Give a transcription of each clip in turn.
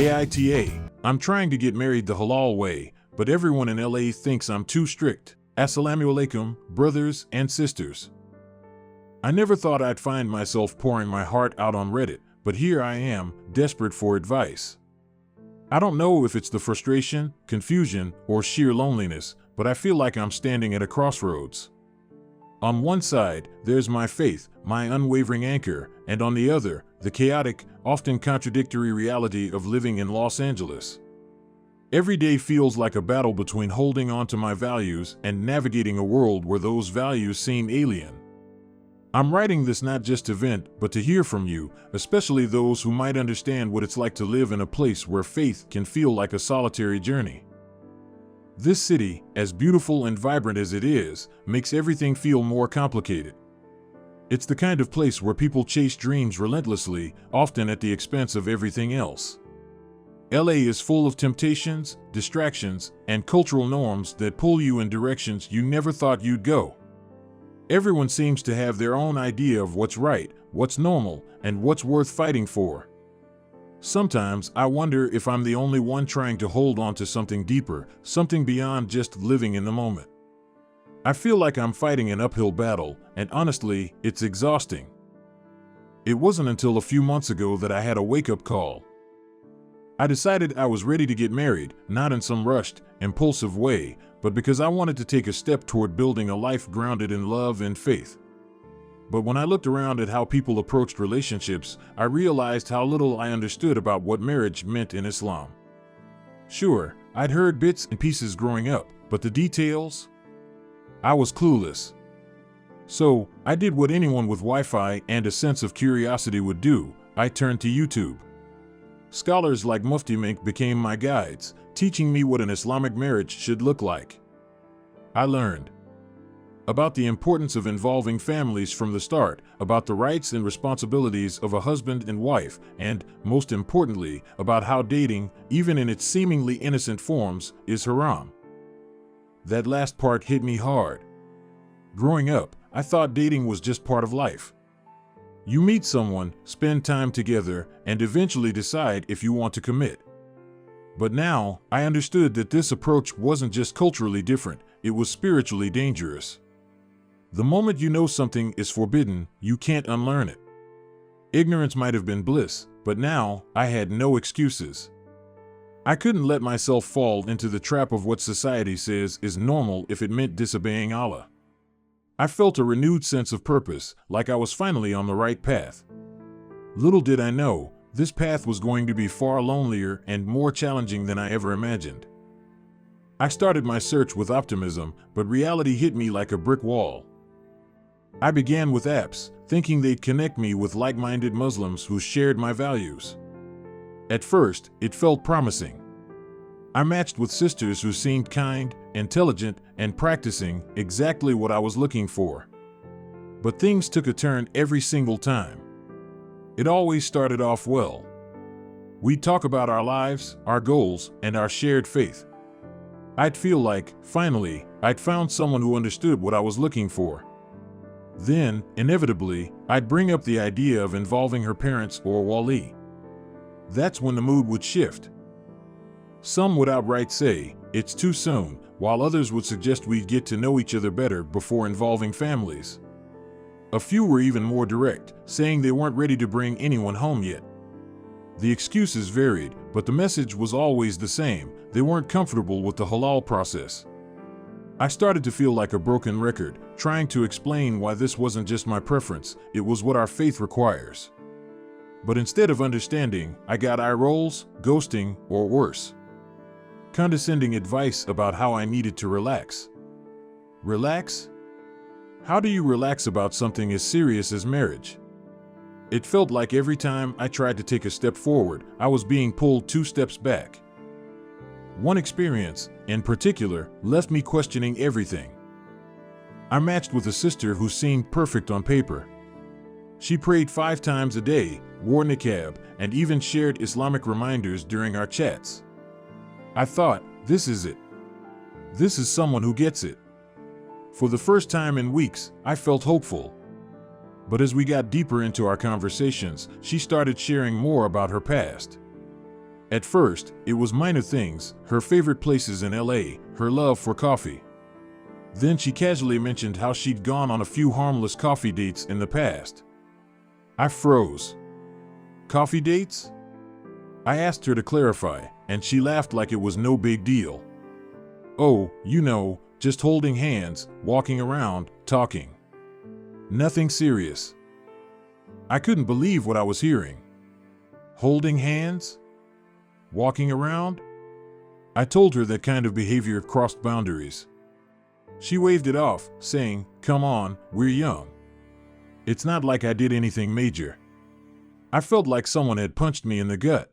AITA. I'm trying to get married the halal way, but everyone in LA thinks I'm too strict. Assalamu alaikum, brothers and sisters. I never thought I'd find myself pouring my heart out on Reddit, but here I am, desperate for advice. I don't know if it's the frustration, confusion, or sheer loneliness, but I feel like I'm standing at a crossroads. On one side, there's my faith, my unwavering anchor, and on the other, the chaotic, often contradictory reality of living in Los Angeles. Every day feels like a battle between holding on to my values and navigating a world where those values seem alien. I'm writing this not just to vent, but to hear from you, especially those who might understand what it's like to live in a place where faith can feel like a solitary journey. This city, as beautiful and vibrant as it is, makes everything feel more complicated. It's the kind of place where people chase dreams relentlessly, often at the expense of everything else. LA is full of temptations, distractions, and cultural norms that pull you in directions you never thought you'd go. Everyone seems to have their own idea of what's right, what's normal, and what's worth fighting for. Sometimes I wonder if I'm the only one trying to hold on to something deeper, something beyond just living in the moment. I feel like I'm fighting an uphill battle, and honestly, it's exhausting. It wasn't until a few months ago that I had a wake-up call. I decided I was ready to get married, not in some rushed, impulsive way, but because I wanted to take a step toward building a life grounded in love and faith. But when I looked around at how people approached relationships, I realized how little I understood about what marriage meant in Islam. Sure, I'd heard bits and pieces growing up, but the details? I was clueless. So, I did what anyone with Wi-Fi and a sense of curiosity would do. I turned to YouTube. Scholars like Mufti Mink became my guides, teaching me what an Islamic marriage should look like. I learned about the importance of involving families from the start, about the rights and responsibilities of a husband and wife, and, most importantly, about how dating, even in its seemingly innocent forms, is haram. That last part hit me hard. Growing up, I thought dating was just part of life. You meet someone, spend time together, and eventually decide if you want to commit. But now, I understood that this approach wasn't just culturally different, it was spiritually dangerous. The moment you know something is forbidden, you can't unlearn it. Ignorance might have been bliss, but now, I had no excuses. I couldn't let myself fall into the trap of what society says is normal if it meant disobeying Allah. I felt a renewed sense of purpose, like I was finally on the right path. Little did I know, this path was going to be far lonelier and more challenging than I ever imagined. I started my search with optimism, but reality hit me like a brick wall. I began with apps, thinking they'd connect me with like-minded Muslims who shared my values. At first, it felt promising. I matched with sisters who seemed kind, intelligent, and practicing exactly what I was looking for. But things took a turn every single time. It always started off well. We'd talk about our lives, our goals, and our shared faith. I'd feel like, finally, I'd found someone who understood what I was looking for. Then, inevitably, I'd bring up the idea of involving her parents or wali. That's when the mood would shift. Some would outright say, it's too soon, while others would suggest we'd get to know each other better before involving families. A few were even more direct, saying they weren't ready to bring anyone home yet. The excuses varied, but the message was always the same: they weren't comfortable with the halal process. I started to feel like a broken record, trying to explain why this wasn't just my preference, it was what our faith requires. But instead of understanding, I got eye rolls, ghosting, or worse, condescending advice about how I needed to relax. Relax? How do you relax about something as serious as marriage? It felt like every time I tried to take a step forward, I was being pulled 2 steps back. One experience, in particular, left me questioning everything. I matched with a sister who seemed perfect on paper. She prayed 5 times a day, wore niqab, and even shared Islamic reminders during our chats. I thought, this is it. This is someone who gets it. For the first time in weeks, I felt hopeful. But as we got deeper into our conversations, she started sharing more about her past. At first, it was minor things, her favorite places in LA, her love for coffee. Then she casually mentioned how she'd gone on a few harmless coffee dates in the past. I froze. Coffee dates? I asked her to clarify, and she laughed like it was no big deal. Oh, you know, just holding hands, walking around, talking. Nothing serious. I couldn't believe what I was hearing. Holding hands? Walking around? I told her that kind of behavior crossed boundaries. She waved it off, saying, "Come on, we're young." It's not like I did anything major. I felt like someone had punched me in the gut.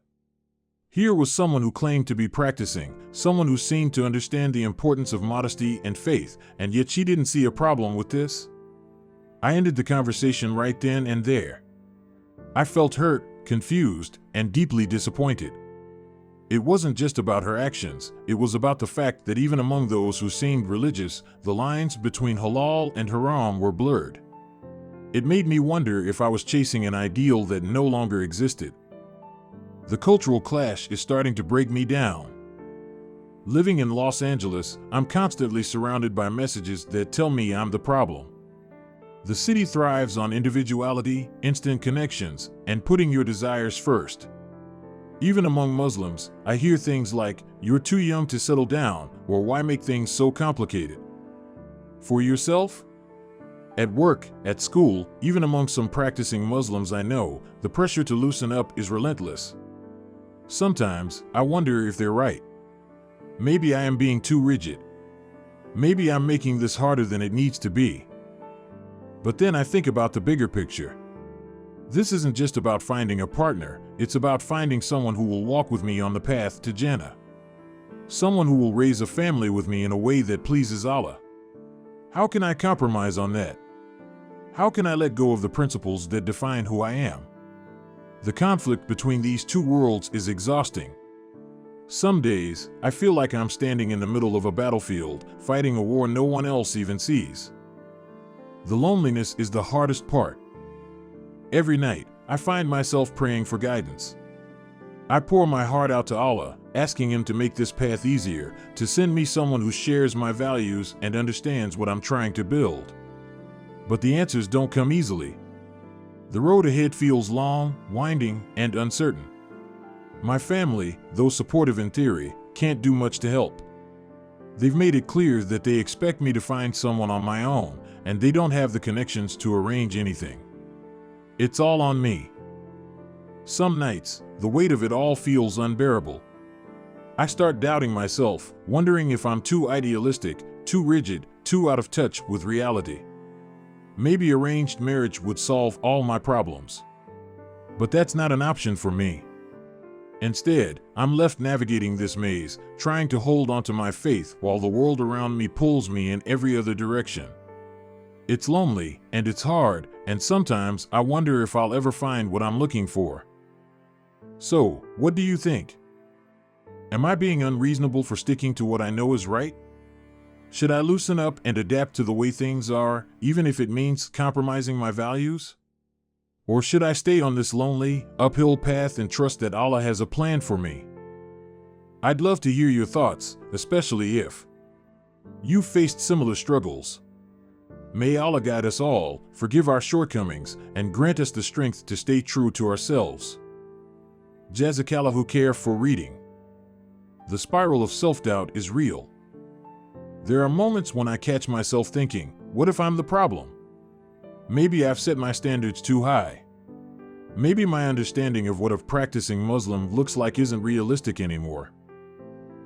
Here was someone who claimed to be practicing, someone who seemed to understand the importance of modesty and faith, and yet she didn't see a problem with this. I ended the conversation right then and there. I felt hurt, confused, and deeply disappointed. It wasn't just about her actions, it was about the fact that even among those who seemed religious, the lines between halal and haram were blurred. It made me wonder if I was chasing an ideal that no longer existed. The cultural clash is starting to break me down. Living in Los Angeles, I'm constantly surrounded by messages that tell me I'm the problem. The city thrives on individuality, instant connections, and putting your desires first. Even among Muslims, I hear things like, "You're too young to settle down," or "Why make things so complicated?" For yourself? At work, at school, even among some practicing Muslims I know, the pressure to loosen up is relentless. Sometimes, I wonder if they're right. Maybe I am being too rigid. Maybe I'm making this harder than it needs to be. But then I think about the bigger picture. This isn't just about finding a partner, it's about finding someone who will walk with me on the path to Jannah. Someone who will raise a family with me in a way that pleases Allah. How can I compromise on that? How can I let go of the principles that define who I am? The conflict between these two worlds is exhausting. Some days, I feel like I'm standing in the middle of a battlefield, fighting a war no one else even sees. The loneliness is the hardest part. Every night, I find myself praying for guidance. I pour my heart out to Allah, asking Him to make this path easier, to send me someone who shares my values and understands what I'm trying to build. But the answers don't come easily. The road ahead feels long, winding, and uncertain. My family, though supportive in theory, can't do much to help. They've made it clear that they expect me to find someone on my own, and they don't have the connections to arrange anything. It's all on me. Some nights, the weight of it all feels unbearable. I start doubting myself, wondering if I'm too idealistic, too rigid, too out of touch with reality. Maybe arranged marriage would solve all my problems. But that's not an option for me. Instead, I'm left navigating this maze, trying to hold onto my faith while the world around me pulls me in every other direction. It's lonely, and it's hard, and sometimes I wonder if I'll ever find what I'm looking for. So, what do you think? Am I being unreasonable for sticking to what I know is right? Should I loosen up and adapt to the way things are, even if it means compromising my values? Or should I stay on this lonely, uphill path and trust that Allah has a plan for me? I'd love to hear your thoughts, especially if you've faced similar struggles. May Allah guide us all, forgive our shortcomings, and grant us the strength to stay true to ourselves. Jazakallahu khair for reading. The spiral of self-doubt is real. There are moments when I catch myself thinking, what if I'm the problem? Maybe I've set my standards too high. Maybe my understanding of what a practicing Muslim looks like isn't realistic anymore.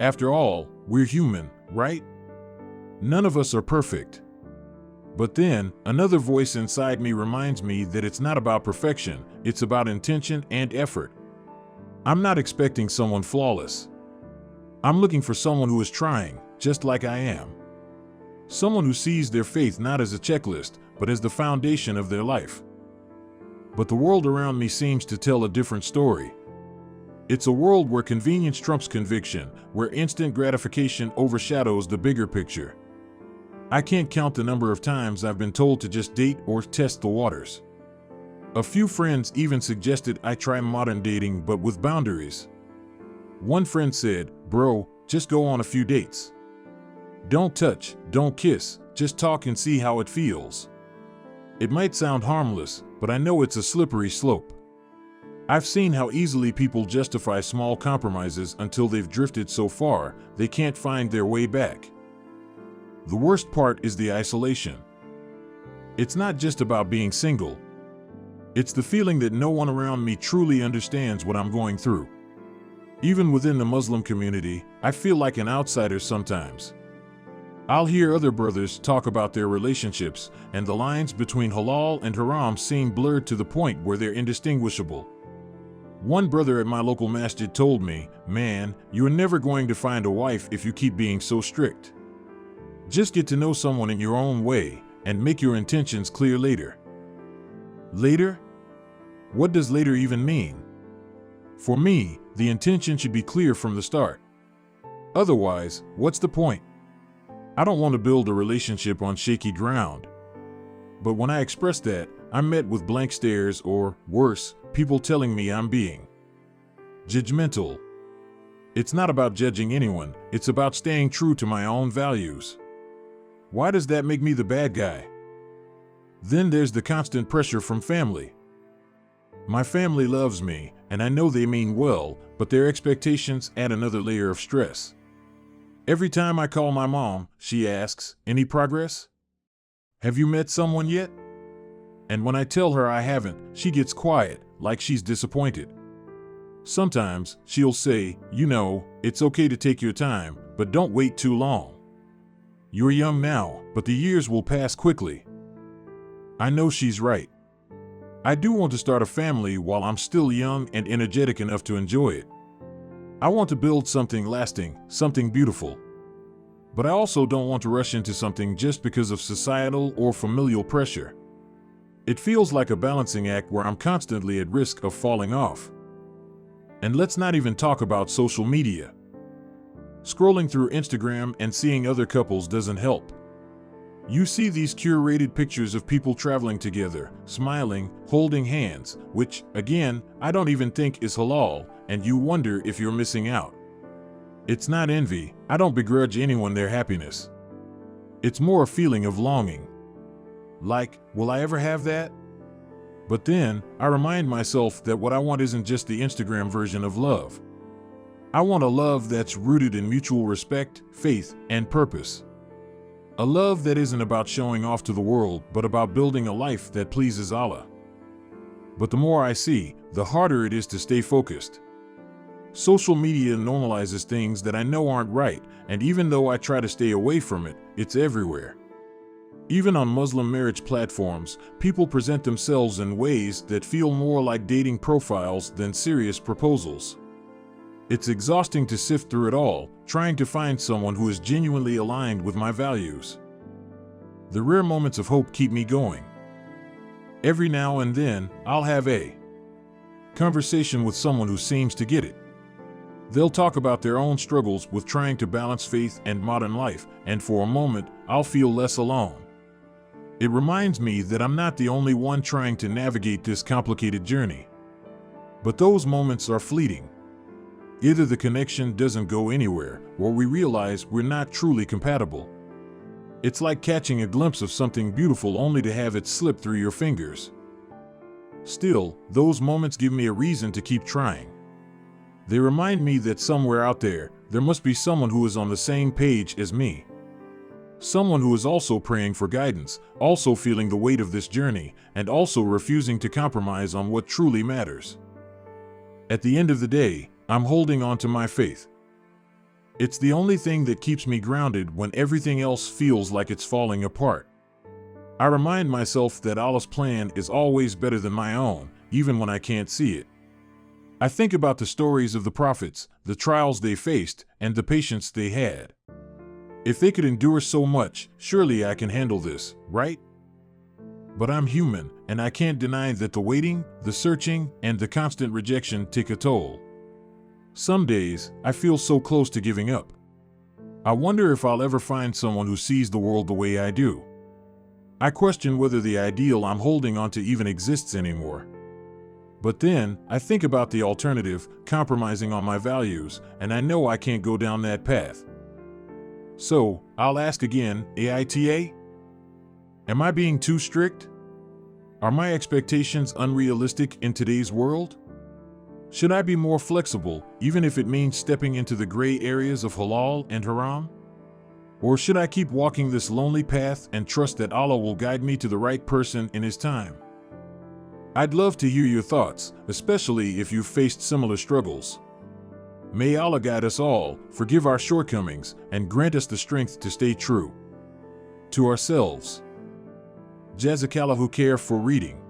After all, we're human, right? None of us are perfect. But then, another voice inside me reminds me that it's not about perfection, it's about intention and effort. I'm not expecting someone flawless. I'm looking for someone who is trying, just like I am. Someone who sees their faith not as a checklist, but as the foundation of their life. But the world around me seems to tell a different story. It's a world where convenience trumps conviction, where instant gratification overshadows the bigger picture. I can't count the number of times I've been told to just date or test the waters. A few friends even suggested I try modern dating but with boundaries. One friend said, "Bro, just go on a few dates. Don't touch, don't kiss, just talk and see how it feels." It might sound harmless, but I know it's a slippery slope. I've seen how easily people justify small compromises until they've drifted so far they can't find their way back. The worst part is the isolation. It's not just about being single. It's the feeling that no one around me truly understands what I'm going through. Even within the Muslim community, I feel like an outsider sometimes. I'll hear other brothers talk about their relationships, and the lines between halal and haram seem blurred to the point where they're indistinguishable. One brother at my local masjid told me, "Man, you're never going to find a wife if you keep being so strict. Just get to know someone in your own way and make your intentions clear later." Later? What does later even mean? For me, the intention should be clear from the start. Otherwise, what's the point? I don't want to build a relationship on shaky ground. But when I express that, I'm met with blank stares or, worse, people telling me I'm being judgmental. It's not about judging anyone, it's about staying true to my own values. Why does that make me the bad guy? Then there's the constant pressure from family. My family loves me, and I know they mean well, but their expectations add another layer of stress. Every time I call my mom, she asks, "Any progress? Have you met someone yet?" And when I tell her I haven't, she gets quiet, like she's disappointed. Sometimes she'll say, "You know, it's okay to take your time, but don't wait too long. You're young now, but the years will pass quickly." I know she's right. I do want to start a family while I'm still young and energetic enough to enjoy it. I want to build something lasting, something beautiful. But I also don't want to rush into something just because of societal or familial pressure. It feels like a balancing act where I'm constantly at risk of falling off. And let's not even talk about social media. Scrolling through Instagram and seeing other couples doesn't help. You see these curated pictures of people traveling together, smiling, holding hands, which, again, I don't even think is halal, and you wonder if you're missing out. It's not envy. I don't begrudge anyone their happiness. It's more a feeling of longing. Like, will I ever have that? But then, I remind myself that what I want isn't just the Instagram version of love. I want a love that's rooted in mutual respect, faith, and purpose. A love that isn't about showing off to the world, but about building a life that pleases Allah. But the more I see, the harder it is to stay focused. Social media normalizes things that I know aren't right, and even though I try to stay away from it, it's everywhere. Even on Muslim marriage platforms, people present themselves in ways that feel more like dating profiles than serious proposals. It's exhausting to sift through it all, trying to find someone who is genuinely aligned with my values. The rare moments of hope keep me going. Every now and then, I'll have a conversation with someone who seems to get it. They'll talk about their own struggles with trying to balance faith and modern life, and for a moment, I'll feel less alone. It reminds me that I'm not the only one trying to navigate this complicated journey. But those moments are fleeting. Either the connection doesn't go anywhere, or we realize we're not truly compatible. It's like catching a glimpse of something beautiful only to have it slip through your fingers. Still, those moments give me a reason to keep trying. They remind me that somewhere out there must be someone who is on the same page as me. Someone who is also praying for guidance, also feeling the weight of this journey, and also refusing to compromise on what truly matters. At the end of the day, I'm holding on to my faith. It's the only thing that keeps me grounded when everything else feels like it's falling apart. I remind myself that Allah's plan is always better than my own, even when I can't see it. I think about the stories of the prophets, the trials they faced, and the patience they had. If they could endure so much, surely I can handle this, right? But I'm human, and I can't deny that the waiting, the searching, and the constant rejection take a toll. Some days, I feel so close to giving up. I wonder if I'll ever find someone who sees the world the way I do. I question whether the ideal I'm holding on to even exists anymore. But then, I think about the alternative, compromising on my values, and I know I can't go down that path. So, I'll ask again, AITA? Am I being too strict? Are my expectations unrealistic in today's world? Should I be more flexible, even if it means stepping into the gray areas of halal and haram? Or should I keep walking this lonely path and trust that Allah will guide me to the right person in His time? I'd love to hear your thoughts, especially if you've faced similar struggles. May Allah guide us all, forgive our shortcomings, and grant us the strength to stay true to ourselves. Jazakallahu khair for reading.